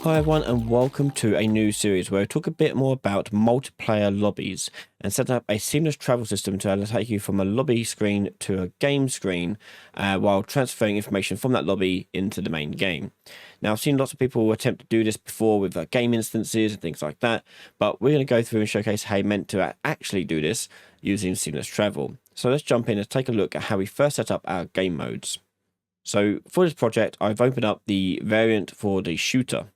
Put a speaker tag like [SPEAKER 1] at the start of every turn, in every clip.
[SPEAKER 1] Hi everyone and welcome to a new series where I talk a bit more about multiplayer lobbies and set up a seamless travel system to take you from a lobby screen to a game screen while transferring information from that lobby into the main game. Now I've seen lots of people attempt to do this before with game instances and things like that, but we're going to go through and showcase how you meant to actually do this using seamless travel. So let's jump in and take a look at how we first set up our game modes. So for this project I've opened up the variant for the shooter.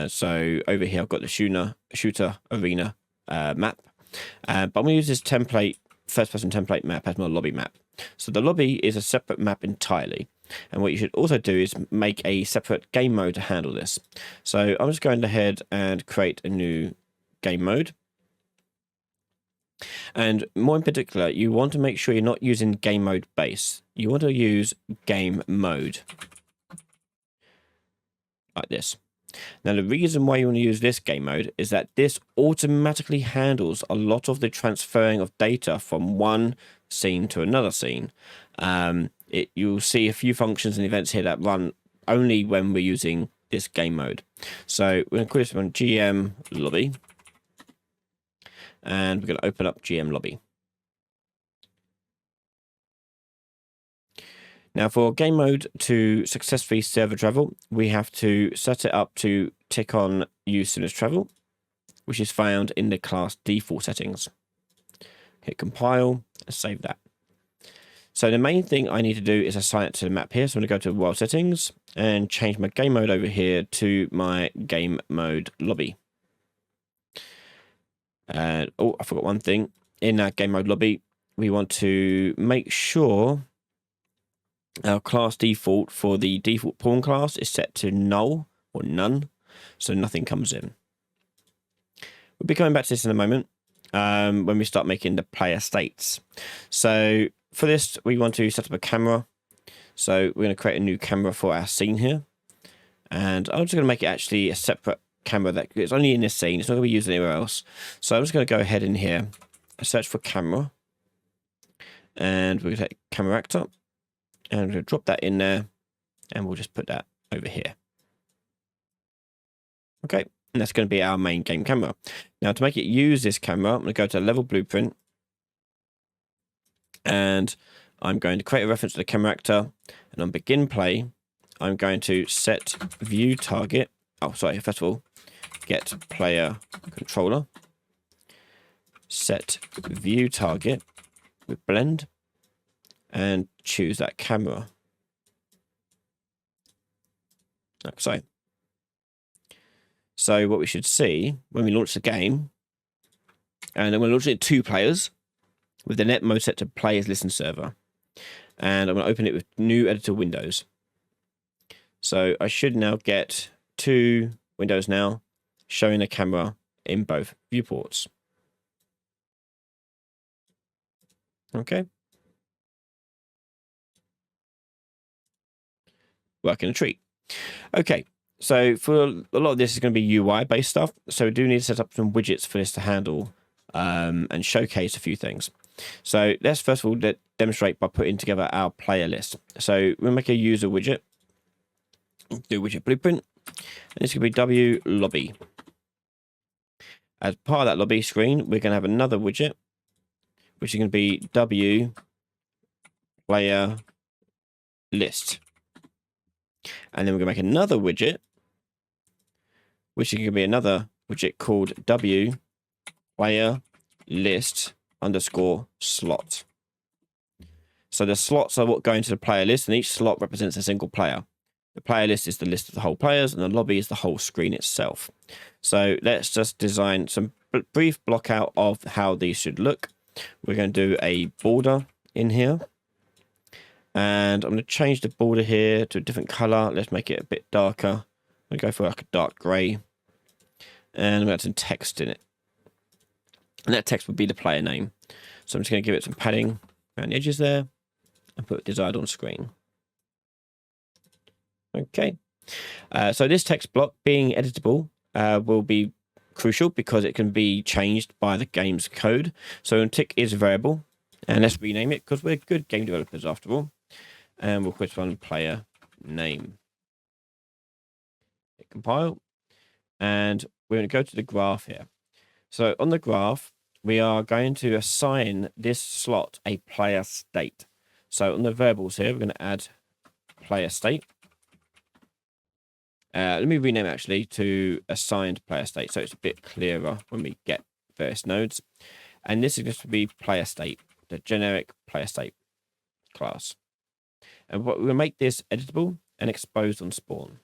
[SPEAKER 1] So over here I've got the shooter arena map, but I'm going to use this template, first person template map as my lobby map. So the lobby is a separate map entirely, and what you should also do is make a separate game mode to handle this. So I'm just going ahead and create a new game mode. And more in particular, you want to make sure you're not using game mode base. You want to use game mode like this. Now, the reason why you want to use this game mode is that this automatically handles a lot of the transferring of data from one scene to another scene. You'll see a few functions and events here that run only when we're using this game mode. So we're going to call this one GM lobby, and we're going to open up GM lobby. Now, for game mode to successfully server travel, we have to set it up to tick on use seamless travel, which is found in the class default settings. Hit compile and save that. So the main thing I need to do is assign it to the map here. So I'm going to go to world settings and change my game mode over here to my game mode lobby. Oh, I forgot one thing. In that game mode lobby, we want to make sure our class default for the default pawn class is set to null or none, so nothing comes in. We'll be coming back to this in a moment when we start making the player states. So for this, we want to set up a camera. So we're going to create a new camera for our scene here. And I'm just going to make it actually a separate camera that it's only in this scene. It's not going to be used anywhere else. So I'm just going to go ahead in here and search for camera. And we're going to take camera actor. And I'm going to drop that in there, and we'll just put that over here. Okay, and that's going to be our main game camera. Now, to make it use this camera, I'm going to go to level blueprint, and I'm going to create a reference to the camera actor, and on begin play, I'm going to set view target. Oh, sorry, first of all, get player controller, set view target with blend, and choose that camera. Like so. So what we should see when we launch the game, and I'm going to launch it to 2 players with the net mode set to players listen server. And I'm going to open it with new editor windows. So I should now get 2 windows now showing the camera in both viewports. Okay. Working a treat. Okay, so for a lot of this is going to be UI based stuff, so we do need to set up some widgets for this to handle and showcase a few things. So let's first of all demonstrate by putting together our player list. So we'll make a user widget, do widget blueprint, and this could be W lobby. As part of that lobby screen, we're going to have another widget, which is going to be W player list. And then we're going to make another widget, which is going to be another widget called W player list underscore slot. So the slots are what go into the player list, and each slot represents a single player. The player list is the list of the whole players, and the lobby is the whole screen itself. So let's just design some brief block out of how these should look. We're going to do a border in here. And I'm going to change the border here to a different color. Let's make it a bit darker. I'm going to go for like a dark gray. And I'm going to add some text in it. And that text would be the player name. So I'm just going to give it some padding around the edges there and put desired on screen. Okay. So this text block being editable will be crucial because it can be changed by the game's code. So tick is a variable. And let's rename it because we're good game developers after all. And we'll put one player name. Hit compile. and we're going to go to the graph here. So on the graph, we are going to assign this slot a player state. So on the variables here, we're going to add player state. Let me rename it actually to assigned player state, so it's a bit clearer when we get various nodes. And this is going to be player state, the generic player state class. And we'll make this editable and exposed on spawn.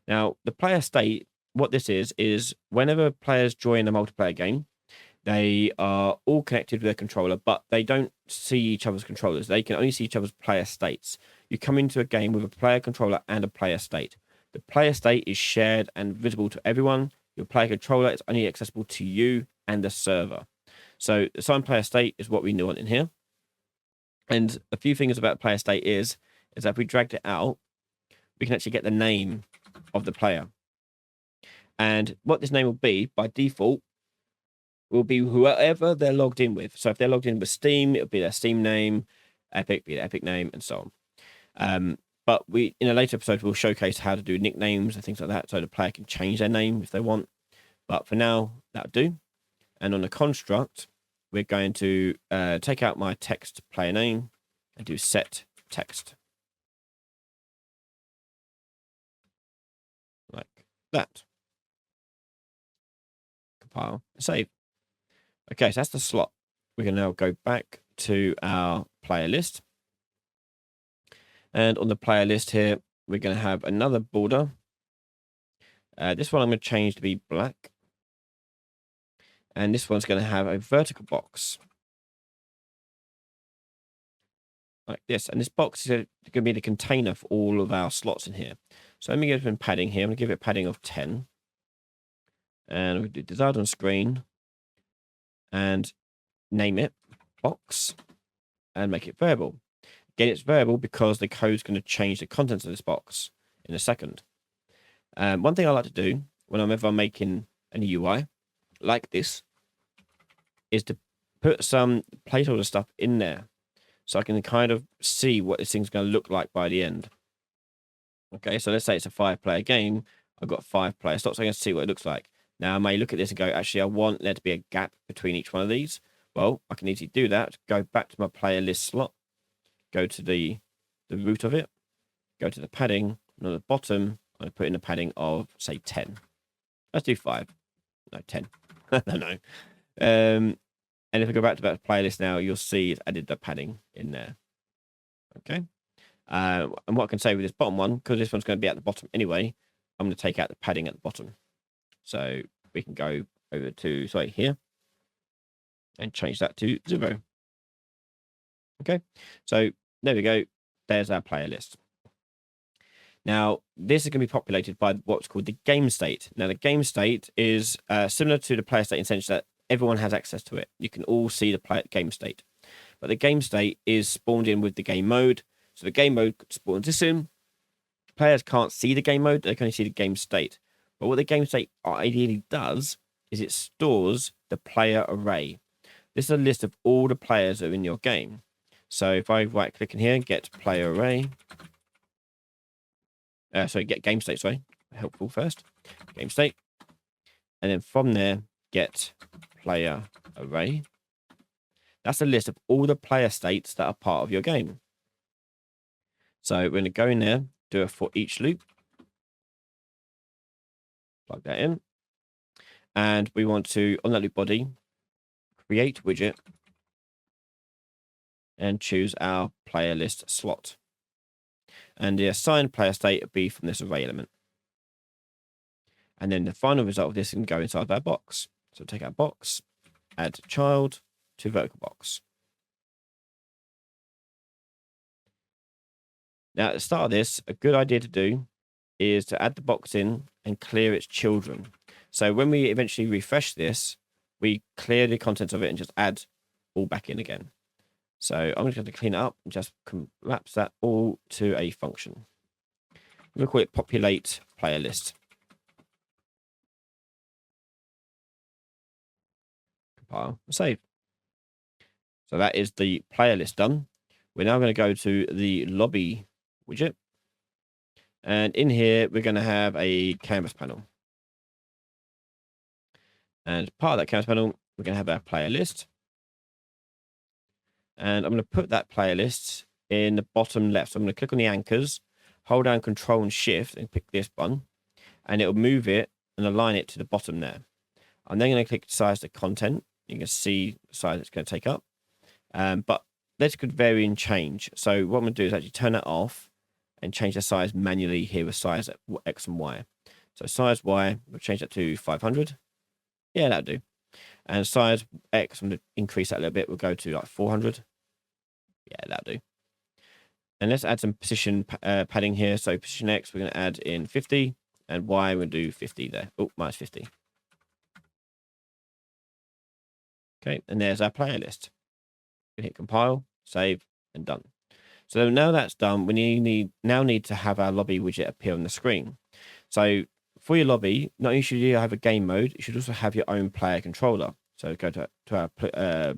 [SPEAKER 1] Now, the player state, what this is whenever players join a multiplayer game, they are all connected with their controller, but they don't see each other's controllers. They can only see each other's player states. You come into a game with a player controller and a player state. The player state is shared and visible to everyone. Your player controller is only accessible to you and the server. So the assigned player state is what we want in here. And a few things about player state is that if we dragged it out, we can actually get the name of the player. And what this name will be, by default, will be whoever they're logged in with. So if they're logged in with Steam, it'll be their Steam name, Epic be their Epic name, and so on. But we, in a later episode, we'll showcase how to do nicknames and things like that, so the player can change their name if they want. But for now, that'll do. And on the construct, we're going to take out my text player name and do set text. Like that. Compile, save. Okay, so that's the slot. We can now go back to our player list. And on the player list here, we're going to have another border. This one I'm going to change to be black. And this one's going to have a vertical box. Like this. And this box is going to be the container for all of our slots in here. So let me give it padding here. I'm going to give it padding of 10. And we'll do desired on screen. And name it box. And make it variable. Again, it's variable because the code's going to change the contents of this box in a second. One thing I like to do whenever I'm making any UI like this is to put some placeholder stuff in there so I can kind of see what this thing's going to look like by the end. Okay, so let's say it's a 5-player game. I've got 5 player slots. So I can see what it looks like. Now I may look at this and go, actually, I want there to be a gap between each one of these. Well, I can easily do that. Go back to my player list slot. Go to the root of it, go to the padding, and on the bottom, I'm going to put in a padding of, say, 10. Let's do 5. No, 10. I don't know. And if I go back to that playlist now, you'll see it's added the padding in there. Okay. And what I can say with this bottom one, because this one's going to be at the bottom anyway, I'm going to take out the padding at the bottom. So we can go over to, sorry, here, and change that to 0. Okay, so there we go. There's our player list. Now, this is going to be populated by what's called the game state. Now, the game state is similar to the player state in the sense that everyone has access to it. You can all see the game state. But the game state is spawned in with the game mode. So the game mode spawns this in. Players can't see the game mode. They can only see the game state. But what the game state ideally does is it stores the player array. This is a list of all the players that are in your game. So if I right click in here and get player array, get game state, sorry, helpful first, game state. And then from there, get player array. That's a list of all the player states that are part of your game. So we're going to go in there, do a for each loop, plug that in. And we want to, on that loop body, create widget, and choose our player list slot. And the assigned player state will be from this array element. And then the final result of this can go inside our box. So take our box, add child to vertical box. Now at the start of this, a good idea to do is to add the box in and clear its children. So when we eventually refresh this, we clear the contents of it and just add all back in again. So I'm just going to clean it up and just collapse that all to a function. We'll call it populate player list. Compile and save. So that is the player list done. We're now going to go to the lobby widget. And in here, we're going to have a canvas panel. And part of that canvas panel, we're going to have our player list. And I'm going to put that player list in the bottom left. So I'm going to click on the anchors, hold down Control and Shift and pick this one. And it'll move it and align it to the bottom there. I'm then going to click size the content. You can see the size it's going to take up. But this could vary and change. So what I'm going to do is actually turn that off and change the size manually here with size X and Y. So size Y, we'll change that to 500. Yeah, that'll do. And size X, I'm going to increase that a little bit. We'll go to like 400. Yeah, that'll do. And let's add some position padding here. So position X, we're going to add in 50. And Y, we'll do 50 there. Oh, minus 50. Okay, and there's our player list. We hit compile, save, and done. So now that's done, we now need to have our lobby widget appear on the screen. So for your lobby, not only should you have a game mode, you should also have your own player controller. So go to our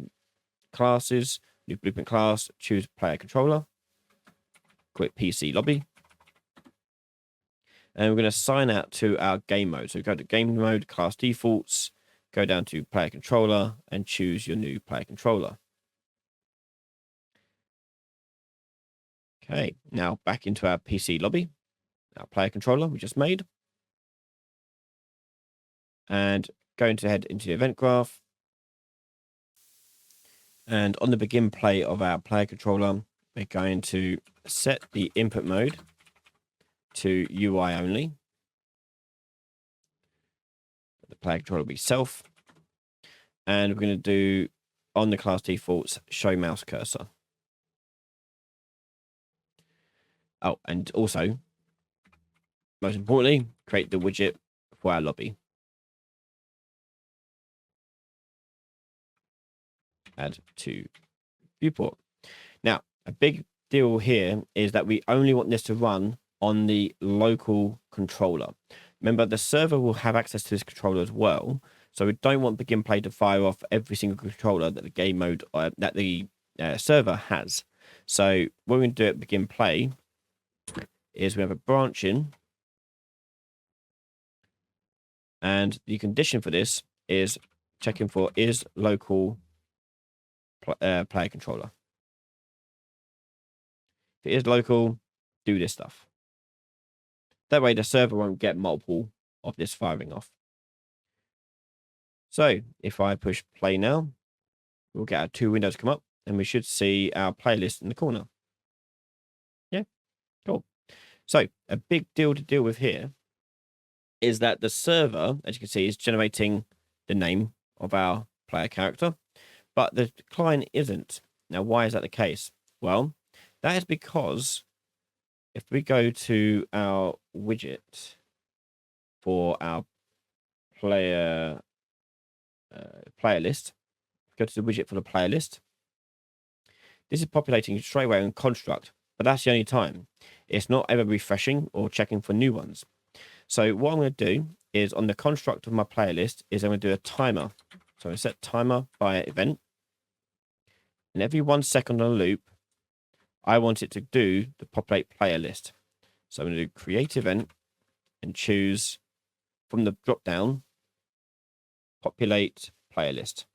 [SPEAKER 1] classes, new blueprint class, choose player controller, click PC lobby. And we're going to sign out to our game mode. So go to game mode, class defaults, go down to player controller and choose your new player controller. Okay, now back into our PC lobby, our player controller we just made. And going to head into the event graph. And on the begin play of our player controller, we're going to set the input mode to UI only. The player controller will be self. And we're going to do on the class defaults, show mouse cursor. Oh, and also, most importantly, create the widget for our lobby. Add to viewport. Now, a big deal here is that we only want this to run on the local controller. Remember, the server will have access to this controller as well. So we don't want begin play to fire off every single controller that the game mode that the server has. So what we're going to do at begin play is we have a branch in, and the condition for this is checking for is local player controller. If it is local, do this stuff. That way the server won't get multiple of this firing off. So if I push play now, we'll get our two windows come up and we should see our playlist in the corner. Yeah, cool. So a big deal to deal with here is that the server, as you can see, is generating the name of our player character, but the client isn't. Now, why is that the case? Well, that is because if we go to our widget for our player list, go to the widget for the player list. This is populating straight away on construct, but that's the only time. It's not ever refreshing or checking for new ones. So what I'm going to do is on the construct of my player list is I'm going to do a timer. So I set timer by event. And every 1 second on a loop, I want it to do the populate player list. So I'm going to do create event and choose from the drop down, populate player list.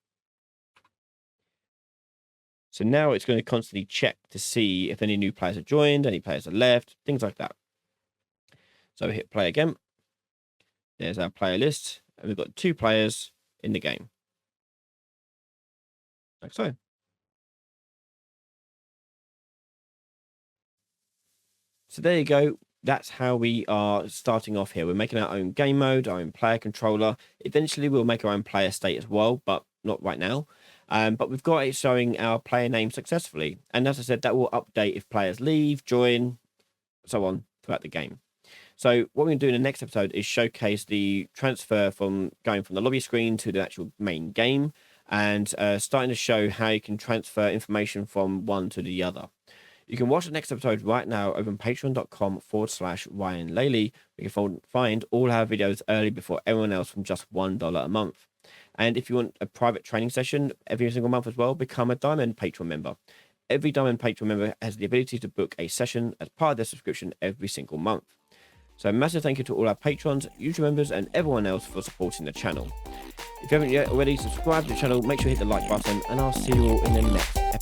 [SPEAKER 1] So now it's going to constantly check to see if any new players have joined, any players have left, things like that. So we hit play again. There's our player list, and we've got 2 players in the game. Like so. So there you go. That's how we are starting off here. We're making our own game mode, our own player controller. Eventually, we'll make our own player state as well, but not right now. But we've got it showing our player name successfully. And as I said, that will update if players leave, join, so on throughout the game. So what we're going to do in the next episode is showcase the transfer from going from the lobby screen to the actual main game and starting to show how you can transfer information from one to the other. You can watch the next episode right now over on patreon.com/Ryan Laley. You can find all our videos early before everyone else from just $1 a month. And if you want a private training session every single month as well, become a Diamond Patreon member. Every Diamond Patreon member has the ability to book a session as part of their subscription every single month. So massive thank you to all our patrons, YouTube members, and everyone else for supporting the channel. If you haven't yet already subscribed to the channel, make sure you hit the like button, and I'll see you all in the next episode.